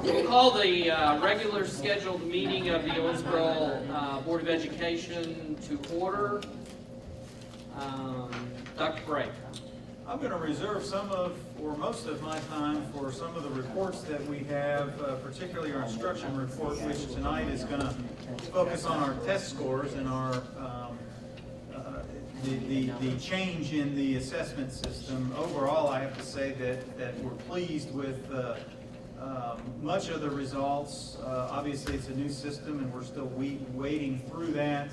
We'll call the regular scheduled meeting of the Owensboro Board of Education to order. Dr. Bray. I'm going to reserve some of, or most of my time for some of the reports that we have, particularly our instruction report, which tonight is going to focus on our test scores and our the change in the assessment system. Overall, I have to say that we're pleased with much of the results. Obviously, it's a new system, and we're still wading through that.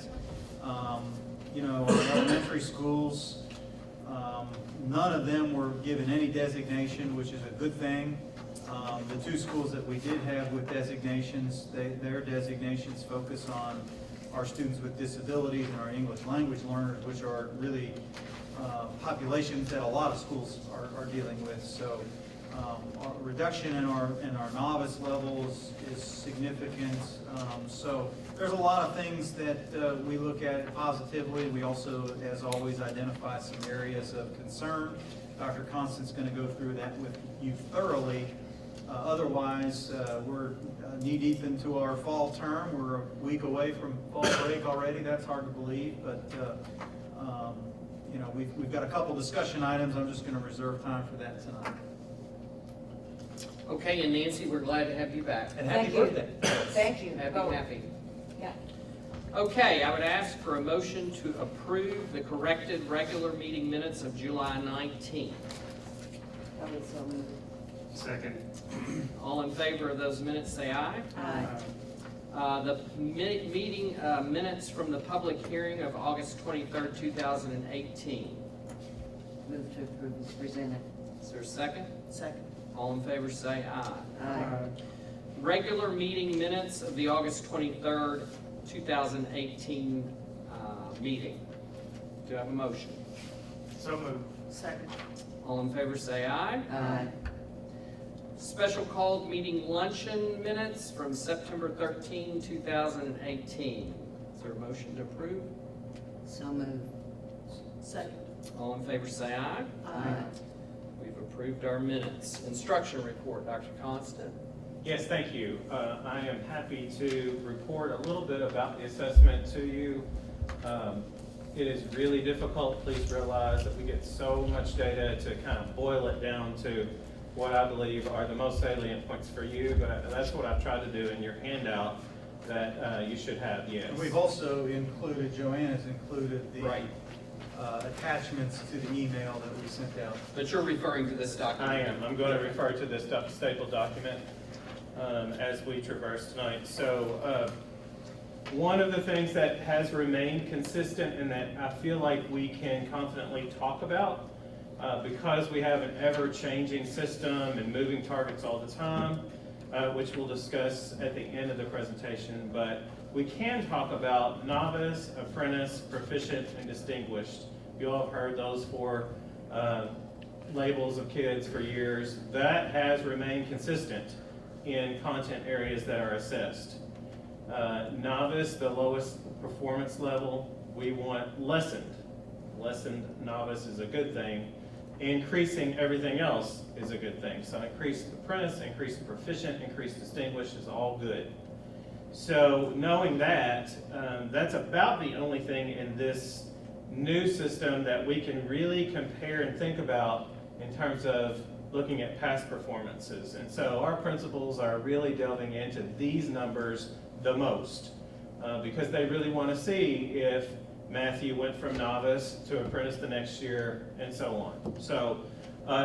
You know, our elementary schools, none of them were given any designation, which is a good thing. The two schools that we did have with designations, their designations focus on our students with disabilities and our English language learners, which are really populations that a lot of schools are dealing with. So our reduction in our novice levels is significant. So there's a lot of things that we look at positively. We also, as always, identify some areas of concern. Dr. Constant's going to go through that with you thoroughly. Otherwise, we're knee-deep into our fall term. We're a week away from fall break already. That's hard to believe, but you know, we've got a couple discussion items. I'm just going to reserve time for that tonight. Okay, and Nancy, we're glad to have you back. And happy birthday. Thank you. Happy. Yeah. Okay, I would ask for a motion to approve the corrected regular meeting minutes of July 19th. I would so move. Second. All in favor of those minutes, say aye. Aye. The meeting minutes from the public hearing of August 23rd, 2018. Move to approve as presented. Is there a second? Second. All in favor say aye. Aye. Regular meeting minutes of the August 23rd, 2018 meeting. Do I have a motion? So moved. Second. All in favor say aye. Aye. Special called meeting luncheon minutes from September 13, 2018. Is there a motion to approve? So move. Second. All in favor say aye. Aye. We've approved our minutes. Instruction report, Dr. Constant. Yes, thank you. I am happy to report a little bit about the assessment to you. It is really difficult. Please realize that we get so much data to kind of boil it down to what I believe are the most salient points for you, but that's what I've tried to do in your handout that you should have, yes. And we've also included, Joanne has included the Right. Attachments to the email that we sent out. But you're referring to this document. I am. I'm going to refer to this stapled document as we traverse tonight. So one of the things that has remained consistent and that I feel like we can confidently talk about because we have an ever-changing system and moving targets all the time, which we'll discuss at the end of the presentation, but we can talk about novice, apprentice, proficient, and distinguished. You all have heard those four labels of kids for years. That has remained consistent in content areas that are assessed. Novice, the lowest performance level, we want lessened. Lessened novice is a good thing. Increasing everything else is a good thing. So increased apprentice, increased proficient, increased distinguished is all good. So knowing that, that's about the only thing in this new system that we can really compare and think about in terms of looking at past performances. And so our principals are really delving into these numbers the most because they really want to see if Matthew went from novice to apprentice the next year and so on. So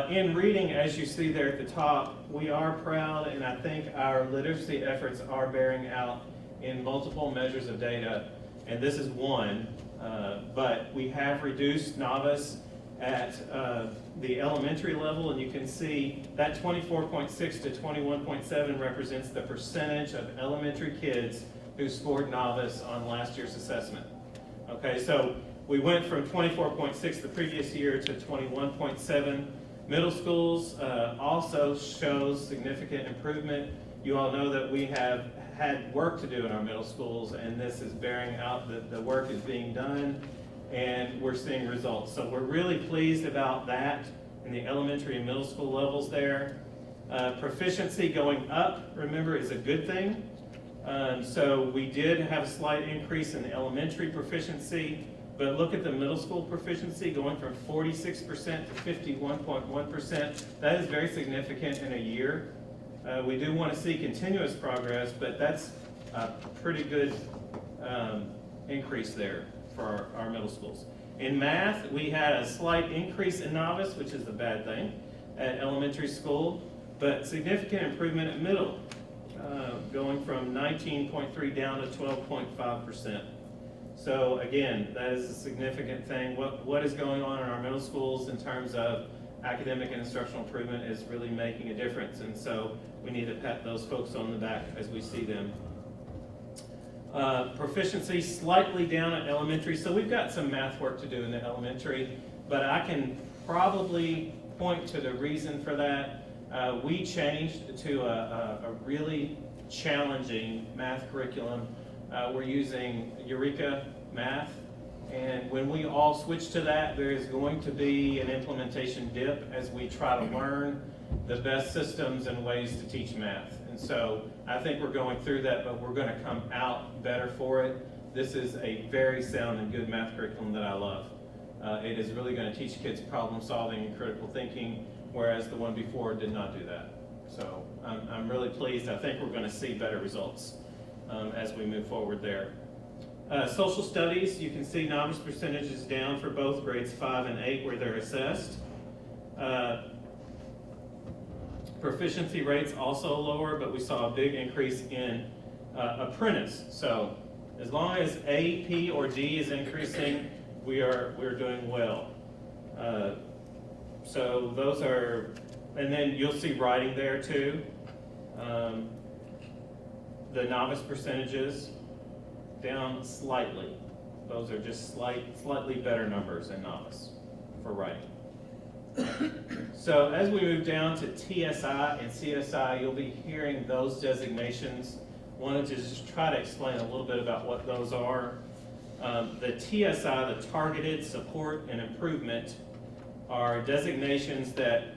in reading, as you see there at the top, we are proud, and I think our literacy efforts are bearing out in multiple measures of data, and this is one, but we have reduced novice at the elementary level, and you can see that 24.6 to 21.7 represents the percentage of elementary kids who scored novice on last year's assessment. Okay, so we went from 24.6 the previous year to 21.7. Middle schools also shows significant improvement. You all know that we have had work to do in our middle schools, and this is bearing out that the work is being done, and we're seeing results. So we're really pleased about that in the elementary and middle school levels there. Proficiency going up, remember, is a good thing. So we did have a slight increase in elementary proficiency, but look at the middle school proficiency going from 46% to 51.1%. That is very significant in a year. We do want to see continuous progress, but that's a pretty good increase there for our middle schools. In math, we had a slight increase in novice, which is a bad thing, at elementary school, but significant improvement at middle, going from 19.3 down to 12.5%. So again, that is a significant thing. What is going on in our middle schools in terms of academic and instructional improvement is really making a difference, and so we need to pat those folks on the back as we see them. Proficiency slightly down at elementary, so we've got some math work to do in the elementary, but I can probably point to the reason for that. We changed to a really challenging math curriculum. We're using Eureka Math, and when we all switch to that, there is going to be an implementation dip as we try to learn the best systems and ways to teach math. And so I think we're going through that, but we're going to come out better for it. This is a very sound and good math curriculum that I love. It is really going to teach kids problem solving and critical thinking, whereas the one before did not do that. So I'm really pleased. I think we're going to see better results as we move forward there. Social studies, you can see novice percentage is down for both grades 5 and 8 where they're assessed. Proficiency rates also lower, but we saw a big increase in apprentice. So as long as A, P, or D is increasing, we're doing well. So those are, and then you'll see writing there too. The novice percentages down slightly. Those are just slightly better numbers in novice for writing. So as we move down to TSI and CSI, you'll be hearing those designations. Wanted to just try to explain a little bit about what those are. The TSI, the Targeted Support and Improvement, are designations that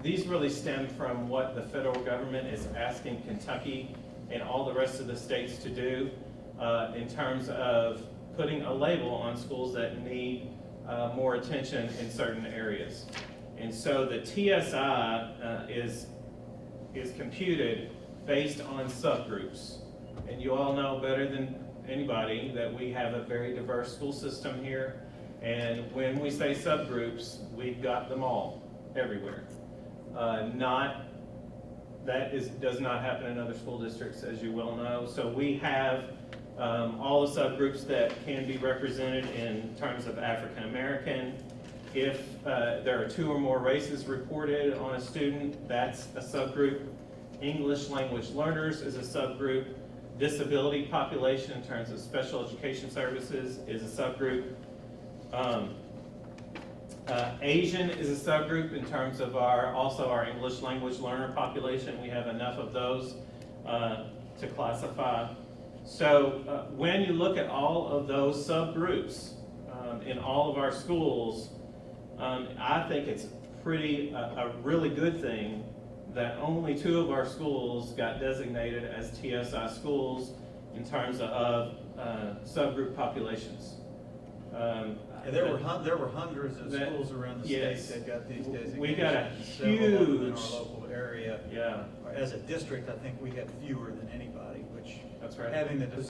these really stem from what the federal government is asking Kentucky and all the rest of the states to do in terms of putting a label on schools that need more attention in certain areas. And so the TSI is computed based on subgroups. And you all know better than anybody that we have a very diverse school system here. And when we say subgroups, we've got them all, everywhere. Does not happen in other school districts, as you well know. So we have all the subgroups that can be represented in terms of African American. If there are 2 or more races reported on a student, that's a subgroup. English language learners is a subgroup. Disability population in terms of special education services is a subgroup. Asian is a subgroup in terms of also our English language learner population. We have enough of those to classify. So when you look at all of those subgroups in all of our schools, I think it's a really good thing that only 2 of our schools got designated as TSI schools in terms of subgroup populations. There were hundreds of schools around the yes, state that got these designations. We got a Several of them in huge our local area. Yeah, As a district, I think we had fewer than anybody, which that's right. having the